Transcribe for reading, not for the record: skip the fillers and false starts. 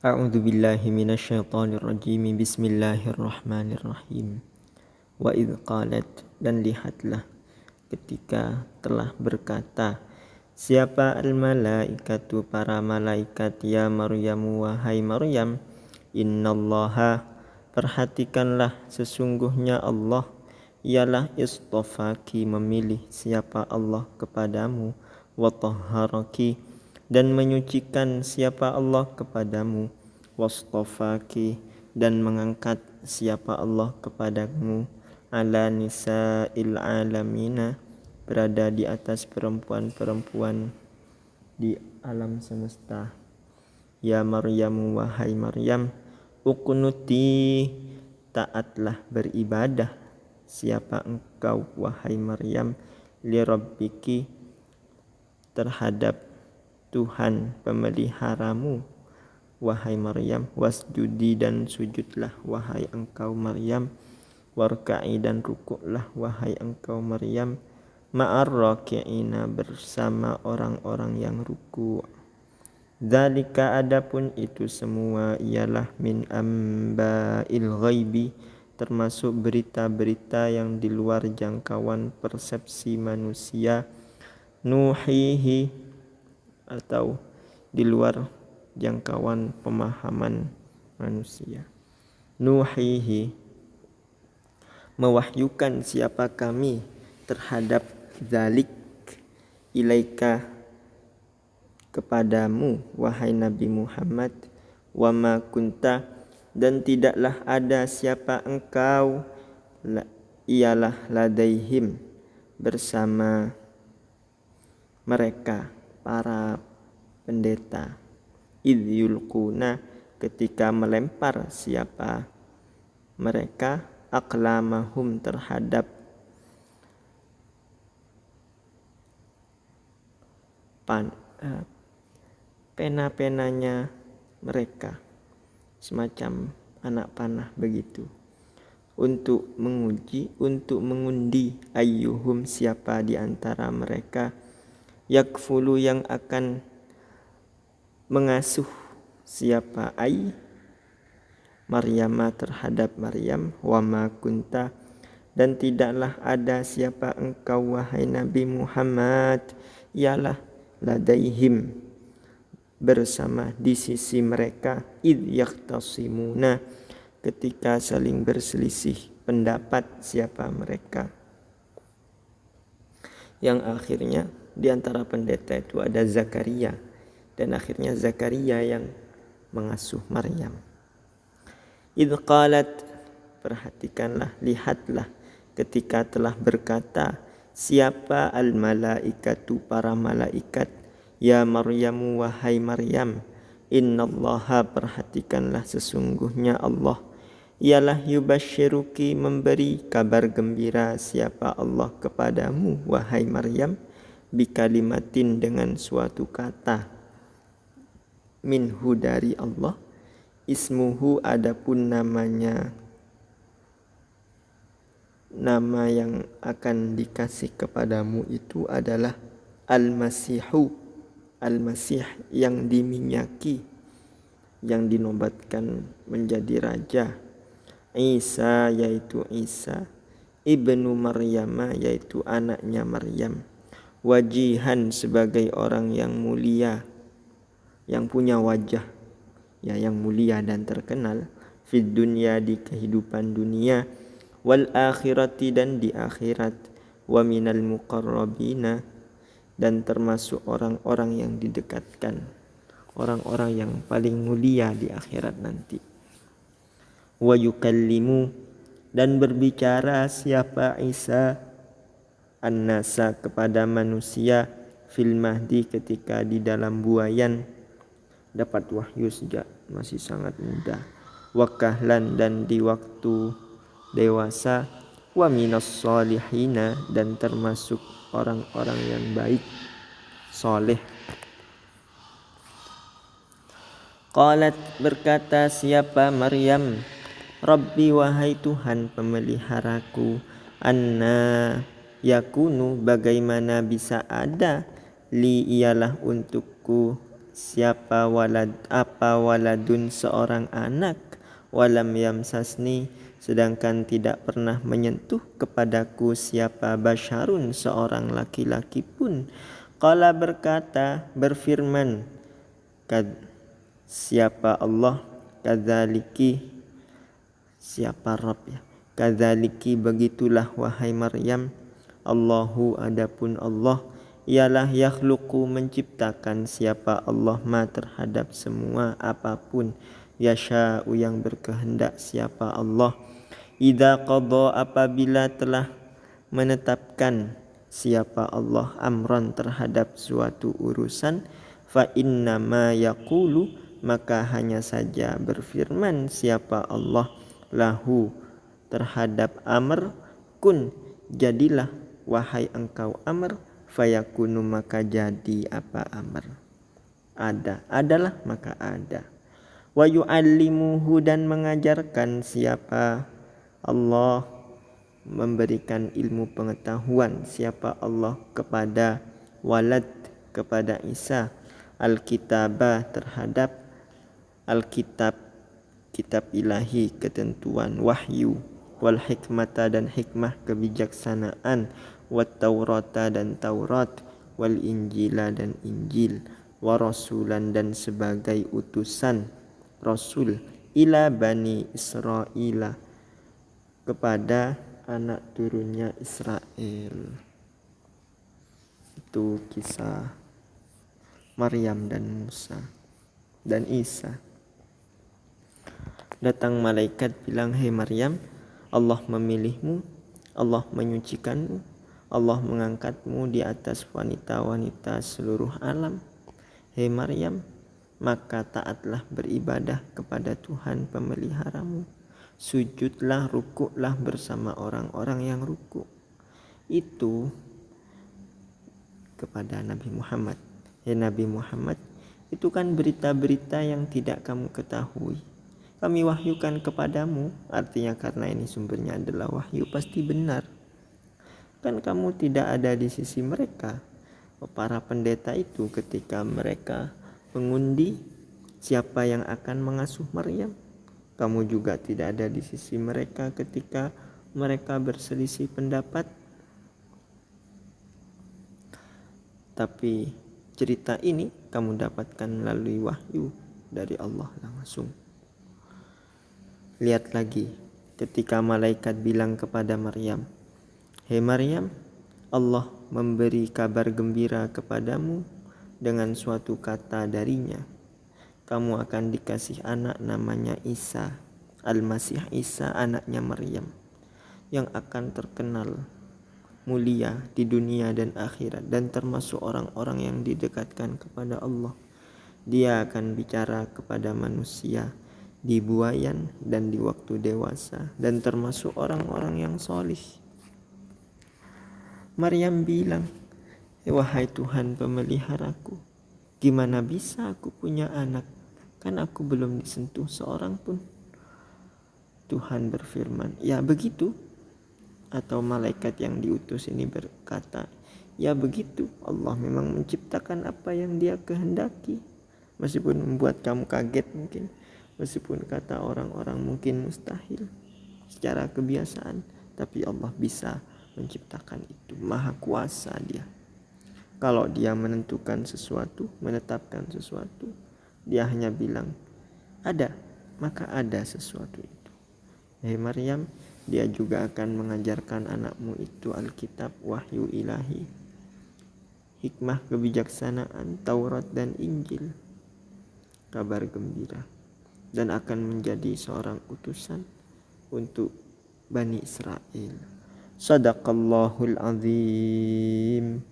A'udzu billahi minasyaitonir rajim. Bismillahirrahmanirrahim. Wa idz qalat, dan lihatlah ketika telah berkata siapa al-malaikatu, para malaikat, ya Maryam, wahai Maryam, innallaha, perhatikanlah sesungguhnya Allah, ialah istofaki, memilih siapa Allah kepadamu, wa tahharaki, dan menyucikan siapa Allah kepadamu, wastofaki, dan mengangkat siapa Allah kepadamu, ala nisa'il alamina, berada di atas perempuan-perempuan di alam semesta. Ya Maryam, wahai Maryam, uqnuti, taatlah beribadah siapa engkau wahai Maryam, li rabbiki, terhadap Tuhan pemeliharamu wahai Maryam, wasjudi, dan sujudlah wahai engkau Maryam, warka'i, dan rukuklah wahai engkau Maryam, ma'ar raki'ina, bersama orang-orang yang ruku'. Dzalika, adapun itu semua, ialah min amba'il ghaibi, termasuk berita-berita yang di luar jangkauan persepsi manusia, nuhihi, atau di luar jangkauan pemahaman manusia. Nuhihi, mewahyukan siapa kami terhadap zalik, ilaika, kepadamu wahai Nabi Muhammad, wa ma kunta, dan tidaklah ada siapa engkau, ialah ladaihim, bersama mereka para pendeta, idh yulquna, ketika melempar siapa mereka, aqlamahum, terhadap pena-penanya mereka, semacam anak panah begitu, untuk menguji, untuk mengundi, ayyuhum, siapa di antara mereka, yakfulu, yang akan mengasuh siapa, ai Maryama, terhadap Maryam, wa ma kunta, dan tidaklah ada siapa engkau wahai Nabi Muhammad, ialah ladaihim, bersama di sisi mereka, id yaktasimuna, ketika saling berselisih pendapat siapa mereka, yang akhirnya di antara pendeta itu ada Zakaria, dan akhirnya Zakaria yang mengasuh Maryam. Idz qalat, perhatikanlah, lihatlah ketika telah berkata siapa al-malaikatu, para malaikat, ya Maryam, wahai Maryam, innallaha, perhatikanlah sesungguhnya Allah, ialah yubasyiruki, memberi kabar gembira siapa Allah kepadamu wahai Maryam, bikalimatin, dengan suatu kata, minhu, dari Allah, ismuhu, adapun namanya, nama yang akan dikasih kepadamu itu adalah Al-Masihu, Al-Masih, yang diminyaki, yang dinobatkan menjadi raja, Isa, yaitu Isa, ibnu Maryam, yaitu anaknya Maryam, wajihan, sebagai orang yang mulia, yang punya wajah, ya, yang mulia dan terkenal, fid dunya, di kehidupan dunia, wal akhirati, dan di akhirat, wa minal muqarrabina, dan termasuk orang-orang yang didekatkan, orang-orang yang paling mulia di akhirat nanti. Wa yukallimu, dan berbicara siapa Isa, an-nasa, kepada manusia, fil mahdi, ketika di dalam buayan, dapat wahyu sejak masih sangat muda, wa kahlan, dan di waktu dewasa, wa minas solihina, dan termasuk orang-orang yang baik, soleh. Qalat, berkata siapa Maryam, Rabbi, wahai Tuhan pemeliharaku, anna yakunu, bagaimana bisa ada, li, ialah untukku, apa waladun seorang anak, walam yamsasni sedangkan tidak pernah menyentuh kepadaku siapa basyarun seorang laki-laki pun. Qala berfirman siapa Allah, kadzaliki siapa Rabb ya, kadzaliki begitulah wahai Maryam, Allahu adapun Allah ialah yakhluqu menciptakan siapa Allah ma terhadap semua apapun, yasha'u yang berkehendak siapa Allah, idza qada apabila telah menetapkan siapa Allah amran terhadap suatu urusan, fa innama yaqulu maka hanya saja berfirman siapa Allah lahu terhadap amr, kun jadilah wahai engkau amr, fayakunu maka jadi apa amr, adalah maka ada. Wa yu'allimuhu dan mengajarkan siapa Allah, memberikan ilmu pengetahuan siapa Allah kepada walad, kepada Isa, alkitabah terhadap alkitab, kitab ilahi, ketentuan wahyu, wal hikmata dan hikmah kebijaksanaan, wat taurata dan Taurat, wal injila dan Injil, wa rasulan dan sebagai utusan rasul, ila bani Israila kepada anak turunnya Israel. Itu kisah Maryam dan Musa dan Isa. Datang malaikat bilang, hei Maryam, Allah memilihmu, Allah menyucikanmu, Allah mengangkatmu di atas wanita-wanita seluruh alam. Hei Maryam, maka taatlah beribadah kepada Tuhan pemeliharamu. Sujudlah, rukuklah bersama orang-orang yang rukuk. Itu kepada Nabi Muhammad. Hei Nabi Muhammad, itu kan berita-berita yang tidak kamu ketahui, kami wahyukan kepadamu. Artinya karena ini sumbernya adalah wahyu, pasti benar. Kan kamu tidak ada di sisi mereka, para pendeta itu, ketika mereka mengundi siapa yang akan mengasuh Maryam. Kamu juga tidak ada di sisi mereka ketika mereka berselisih pendapat. Tapi cerita ini kamu dapatkan melalui wahyu dari Allah langsung. Lihat lagi ketika malaikat bilang kepada Maryam, hei Maryam, Allah memberi kabar gembira kepadamu dengan suatu kata darinya. Kamu akan dikasih anak namanya Isa, Al-Masih Isa anaknya Maryam, yang akan terkenal mulia di dunia dan akhirat dan termasuk orang-orang yang didekatkan kepada Allah. Dia akan bicara kepada manusia di buayan dan di waktu dewasa dan termasuk orang-orang yang solih. Maryam bilang, wahai Tuhan pemeliharaku, gimana bisa aku punya anak? Kan aku belum disentuh seorang pun. Tuhan berfirman, ya begitu. Atau malaikat yang diutus ini berkata, ya begitu, Allah memang menciptakan apa yang dia kehendaki. Meskipun membuat kamu kaget mungkin, meskipun kata orang-orang mungkin mustahil secara kebiasaan, tapi Allah bisa menciptakan itu. Maha kuasa dia. Kalau dia menentukan sesuatu, menetapkan sesuatu, dia hanya bilang ada, maka ada sesuatu itu. Hei Maryam, dia juga akan mengajarkan anakmu itu Alkitab, wahyu ilahi, hikmah kebijaksanaan, Taurat dan Injil, kabar gembira, dan akan menjadi seorang utusan untuk Bani Israel. Sadaqallahul azim.